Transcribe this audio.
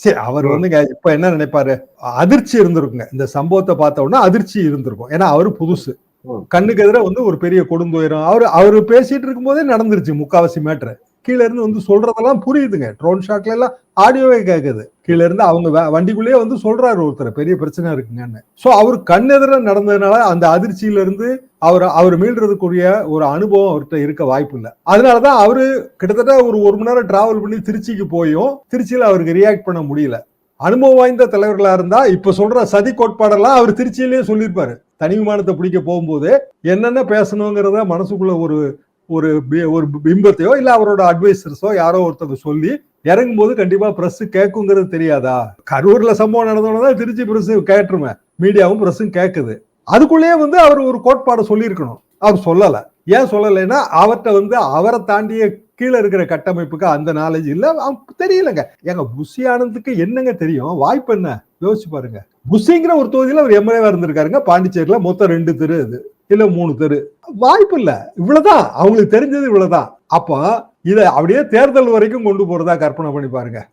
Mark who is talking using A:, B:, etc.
A: சரி, அவர் வந்துங்க இப்ப என்ன நினைப்பாரு, அதிர்ச்சி இருந்திருக்குங்க. இந்த சம்பவத்தை பார்த்த உடனே அதிர்ச்சி இருந்திருக்கும். ஏன்னா அவரு புதுசு. கண்ணுக்கு எதிர வந்து ஒரு பெரிய கொடுந்துயரம். அவரு பேசிட்டு இருக்கும் போதே நடந்துருச்சு முக்காவாசி மேட்ரு. கீழ இருந்து வந்து சொல்றதெல்லாம் புரியுதுங்க. ட்ரோன் ஷாட்ல எல்லாம் ஆடியோவே கேக்குது. கீழ இருந்து அவங்க வண்டிக்குள்ளேயே வந்து சொல்றாரு ஒருத்தர், பெரிய பிரச்சனை இருக்குங்கன்னு. சோ அவரு கண்ணெதிர நடந்ததுனால அந்த அதிர்ச்சியில இருந்து அவர் மீள்றதுக்குரிய ஒரு அனுபவம் அவர்கிட்ட இருக்க வாய்ப்பு இல்ல. அதனாலதான் அவரு கிட்டத்தட்ட ஒரு 1 மணி நேரம் டிராவல் பண்ணி திருச்சிக்கு போயும் திருச்சியில அவருக்கு ரியாக்ட் பண்ண முடியல. அனுபவம் வாய்ந்த தலைவர்களா இருந்தா இப்ப சொல்ற சதி கோட்பாடெல்லாம் அவர் திருச்சியிலேயே சொல்லியிருப்பாரு. தனி விமானத்தை பிடிக்க போகும்போது என்னென்ன பேசணுங்கிறத மனசுக்குள்ள ஒரு ஒரு பிம்பத்தையோ இல்ல அவரோட அட்வைசர்ஸோ யாரோ ஒருத்தர் சொல்லி இறங்கும் போது கண்டிப்பா பிரஸ் கேட்குங்கிறது தெரியாதா? கரூர்ல சம்பவம் நடந்தோம்னா திருச்சி பிரஸ் கேட்டுருமே, மீடியாவும் பிரஸும் கேட்குது. அதுக்குள்ளேயே வந்து அவர் ஒரு கோட்பாடு சொல்லியிருக்கணும். அவர் சொல்லல. ஏன் சொல்லலைன்னா அவர்கிட்ட வந்து அவரை தாண்டிய கீழே இருக்கிற கட்டமைப்புக்கு அந்த நாலேஜ் இல்ல, தெரியலங்க. எங்க புஷி ஆனந்துக்கு என்னங்க தெரியும்? வாய்ப்பு என்ன? யோசிச்சு பாருங்க. புஷிங்கிற ஒரு தொகுதியில அவர் எம்எல்ஏவா இருந்திருக்காருங்க. பாண்டிச்சேரியில மொத்தம் 2 தெரு அது இல்ல 3 தெரு. வாய்ப்பு இல்ல. இவ்வளவுதான் அவங்களுக்கு தெரிஞ்சது, இவ்வளவுதான். அப்ப இத அப்படியே தேர்தல் வரைக்கும் கொண்டு போறதா கற்பனை பண்ணி பாருங்க.